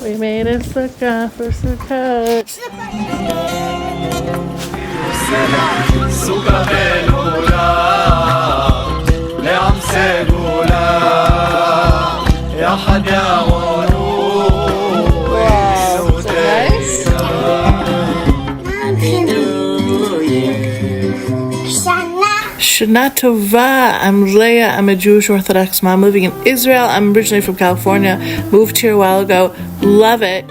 We made a sukkah for Sukkot. Sukkah belula, le'am segula, yahad ya'onu. Wow, so nice. Shana Tova. I'm Leah. I'm a Jewish Orthodox mom living in Israel. I'm originally from California. Moved here a while ago. Love it.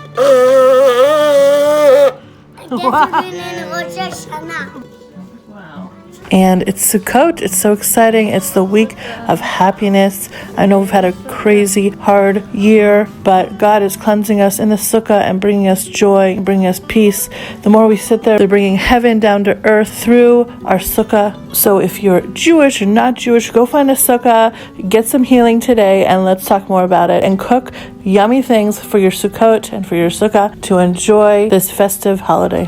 Wow. And it's Sukkot. It's so exciting. It's the week of happiness. I know we've had a crazy, hard year, but God is cleansing us in the Sukkah and bringing us joy and bringing us peace. The more we sit there, they're bringing heaven down to earth through our Sukkah. So if you're Jewish or not Jewish, go find a Sukkah, get some healing today, and let's talk more about it. And cook yummy things for your Sukkot and for your Sukkah to enjoy this festive holiday.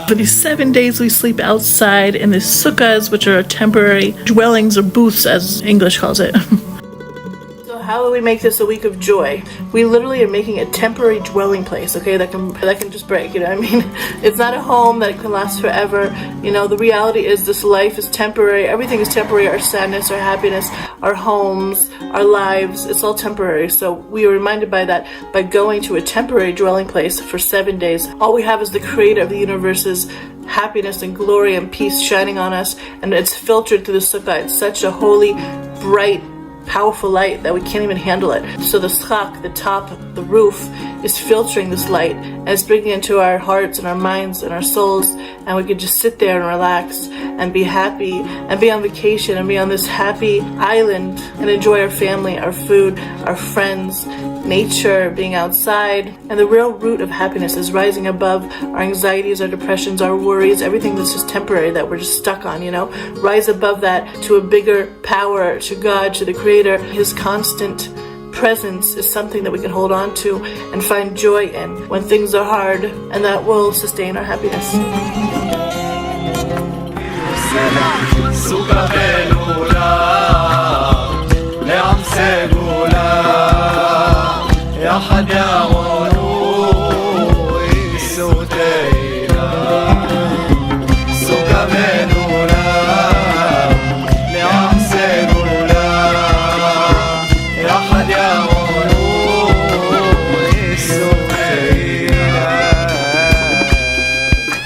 For these 7 days we sleep outside in these sukkahs, which are temporary dwellings or booths, as English calls it. So how do we make this a week of joy? We literally are making a temporary dwelling place, okay, that can just break, you know what I mean? It's not a home that can last forever. You know, the reality is this life is temporary. Everything is temporary. Our sadness, our happiness, our homes, our lives, it's all temporary. So we are reminded by that by going to a temporary dwelling place for 7 days. All we have is the creator of the universe's happiness and glory and peace shining on us, and it's filtered through the sukkah. It's such a holy, bright, powerful light that we can't even handle it. So the schach, the top, the roof, is filtering this light and it's bringing it into our hearts and our minds and our souls, and we can just sit there and relax and be happy and be on vacation and be on this happy island and enjoy our family, our food, our friends, nature, being outside. And the real root of happiness is rising above our anxieties, our depressions, our worries, everything that's just temporary that we're just stuck on, you know. Rise above that to a bigger power, to God, to the Creator. His constant presence is something that we can hold on to and find joy in when things are hard, and that will sustain our happiness.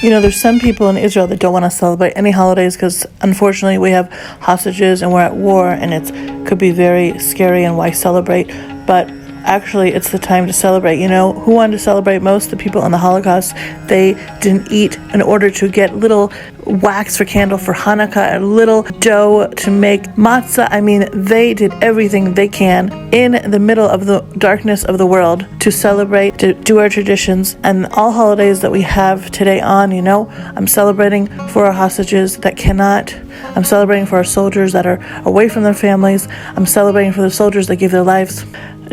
You know, there's some people in Israel that don't want to celebrate any holidays because unfortunately we have hostages and we're at war, and it could be very scary, and why celebrate? But actually it's the time to celebrate. You know, who wanted to celebrate most? The people in the Holocaust. They didn't eat in order to get little wax for candle for Hanukkah, a little dough to make matzah. I mean, they did everything they can in the middle of the darkness of the world to celebrate, to do our traditions. And all holidays that we have today on, you know, I'm celebrating for our hostages that cannot. I'm celebrating for our soldiers that are away from their families. I'm celebrating for the soldiers that gave their lives.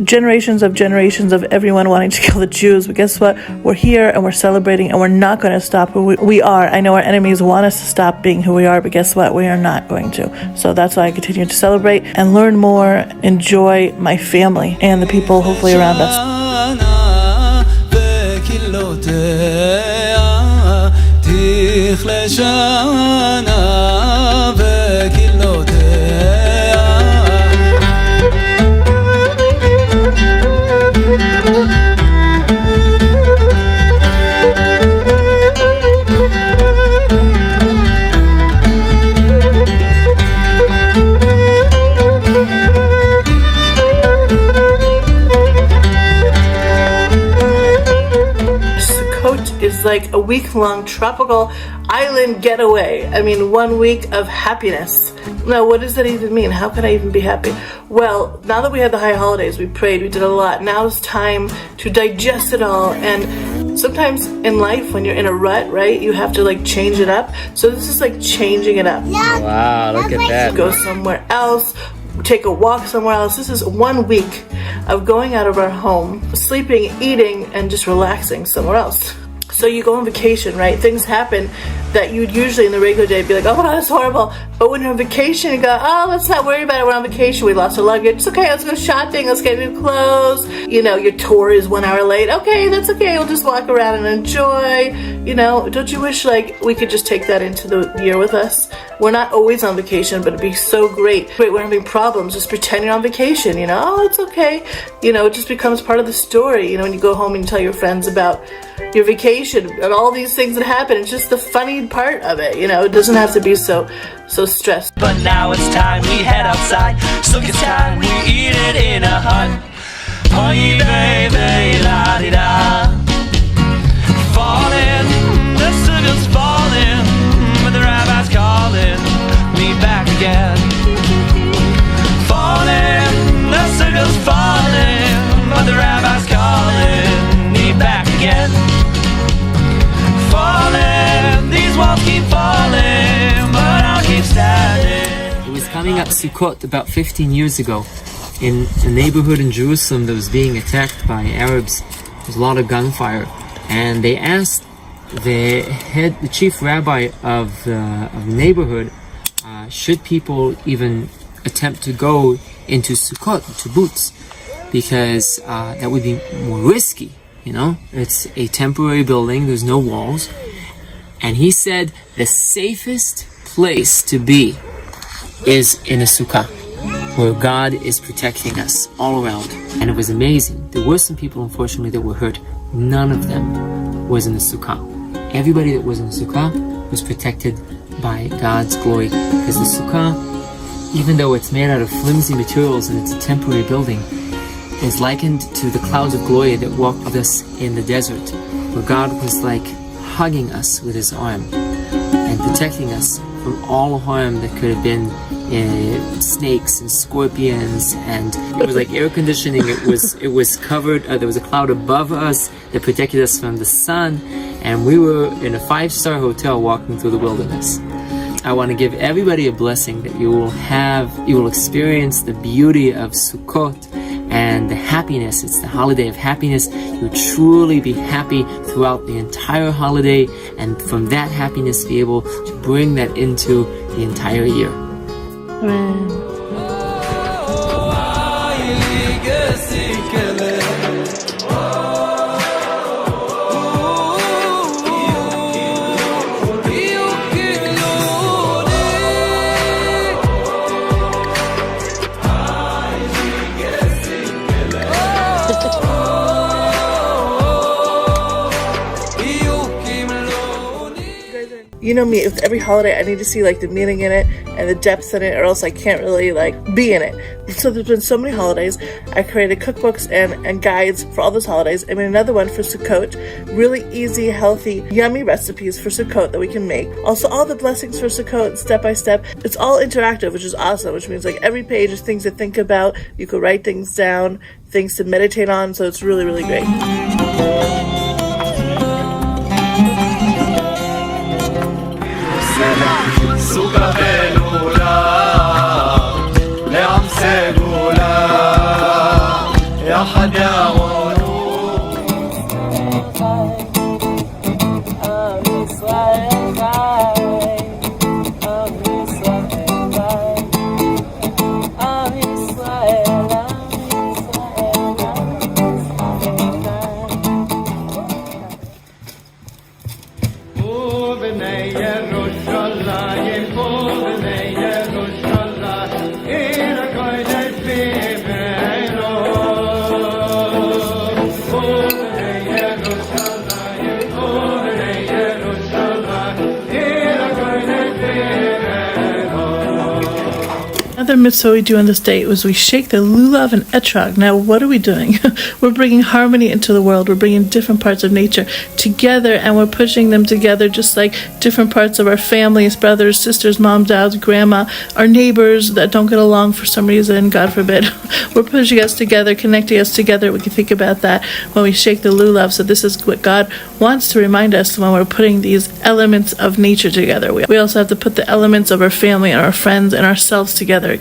Generations of everyone wanting to kill the Jews. But guess what? We're here and we're celebrating, and we're not going to stop. We are. I know our enemies want us to stop being who we are, but guess what? We are not going to. So that's why I continue to celebrate and learn more, enjoy my family and the people hopefully around us. Is like a week-long tropical island getaway. I mean, 1 week of happiness. Now, what does that even mean? How can I even be happy? Well, now that we had the high holidays, we prayed, we did a lot. Now it's time to digest it all. And sometimes in life, when you're in a rut, right, you have to like change it up. So this is like changing it up. Wow, look at that. Go somewhere else, take a walk somewhere else. This is 1 week of going out of our home, sleeping, eating, and just relaxing somewhere else. So you go on vacation, right? Things happen that you'd usually in the regular day be like, oh, that's horrible. But when you're on vacation, you go, oh, let's not worry about it. We're on vacation. We lost our luggage. It's okay. Let's go shopping. Let's get new clothes. You know, your tour is 1 hour late. Okay, that's okay. We'll just walk around and enjoy. You know, don't you wish like we could just take that into the year with us? We're not always on vacation, but it'd be so great. Wait, we're having problems. Just pretend you're on vacation. You know, oh, it's okay. You know, it just becomes part of the story. You know, when you go home and you tell your friends about your vacation and all these things that happen. It's just the funny part of it, you know. It doesn't have to be so stressed. But now it's time we head outside. Sukkot's time we eat it in a hut. Oy baby la di da. Falling, the sugar's falling, but the rabbi's calling me back again. Falling, the sugar's falling, but the rabbi's calling me back again. Falling, these walls keep falling, but I'll keep standing. It was coming up Sukkot about 15 years ago in a neighborhood in Jerusalem that was being attacked by Arabs. There was a lot of gunfire, and they asked the chief rabbi of the neighborhood, should people even attempt to go into Sukkot, to boots, because that would be more risky. You know, it's a temporary building, there's no walls. And he said the safest place to be is in a sukkah, where God is protecting us all around. And it was amazing. There were some people, unfortunately, that were hurt. None of them was in the sukkah. Everybody that was in the sukkah was protected by God's glory. Because the sukkah, even though it's made out of flimsy materials and it's a temporary building, is likened to the clouds of glory that walked with us in the desert, where God was like hugging us with his arm and protecting us from all harm that could have been snakes and scorpions, and it was like air conditioning. It was covered. There was a cloud above us that protected us from the sun, and we were in a 5-star hotel walking through the wilderness. I want to give everybody a blessing that you will experience the beauty of Sukkot and the happiness. It's the holiday of happiness. You'll truly be happy throughout the entire holiday, and from that happiness be able to bring that into the entire year. Amen. You know me, with every holiday I need to see like the meaning in it and the depth in it, or else I can't really like be in it. So there's been so many holidays. I created cookbooks and guides for all those holidays. I made another one for Sukkot, really easy, healthy, yummy recipes for Sukkot that we can make. Also all the blessings for Sukkot, step by step. It's all interactive, which is awesome, which means like every page is things to think about. You could write things down, things to meditate on, so it's really, really great. Sukkah belula, le'am segula, ya hada other mitzvah we do on this day is we shake the lulav and etrog. Now, what are we doing? We're bringing harmony into the world. We're bringing different parts of nature together, and we're pushing them together just like different parts of our families, brothers, sisters, mom, dads, grandma, our neighbors that don't get along for some reason, God forbid. We're pushing us together, connecting us together. We can think about that when we shake the lulav. So this is what God wants to remind us when we're putting these elements of nature together. We also have to put the elements of our family and our friends and ourselves together again.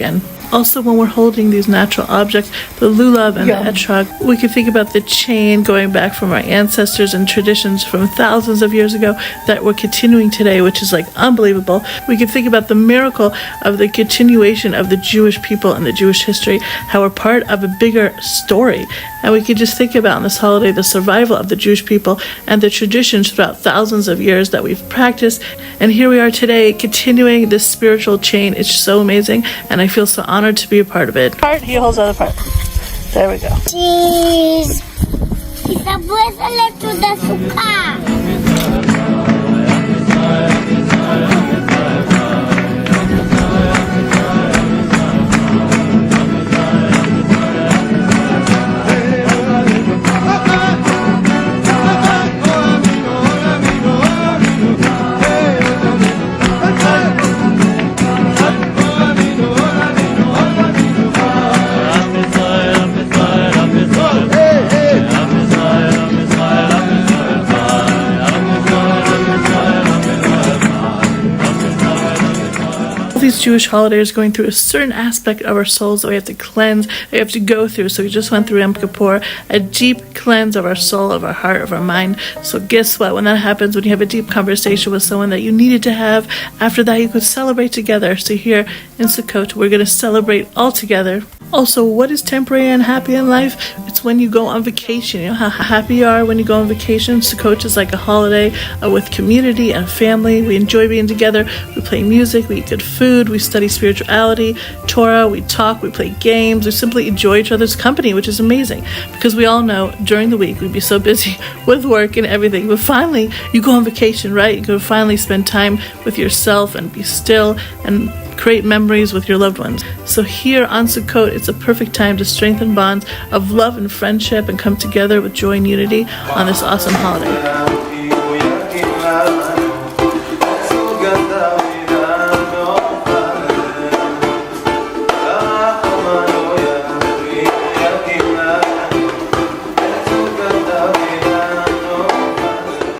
Also, when we're holding these natural objects, the lulav and the etrog, we can think about the chain going back from our ancestors and traditions from thousands of years ago that we're continuing today, which is like unbelievable. We can think about the miracle of the continuation of the Jewish people and the Jewish history, how we're part of a bigger story. And we can just think about on this holiday the survival of the Jewish people and the traditions throughout thousands of years that we've practiced. And here we are today, continuing this spiritual chain. It's so amazing, and I feel so honored to be a part of it. Part, he holds the other part. There we go. Cheese. It's a bracelet to the Sukkah. These Jewish holidays going through a certain aspect of our souls that we have to cleanse, that we have to go through. So we just went through Yom Kippur, a deep cleanse of our soul, of our heart, of our mind. So guess what? When that happens, when you have a deep conversation with someone that you needed to have, after that you could celebrate together. So here in Sukkot, we're going to celebrate all together. Also, what is temporary and happy in life? It's when you go on vacation. You know how happy you are when you go on vacation? Sukkot is like a holiday with community and family. We enjoy being together. We play music, we eat good food, we study spirituality, Torah, we talk, we play games, we simply enjoy each other's company, which is amazing. Because we all know during the week we'd be so busy with work and everything. But finally, you go on vacation, right? You can finally spend time with yourself and be still and create memories with your loved ones. So here on Sukkot, it's a perfect time to strengthen bonds of love and friendship and come together with joy and unity on this awesome holiday.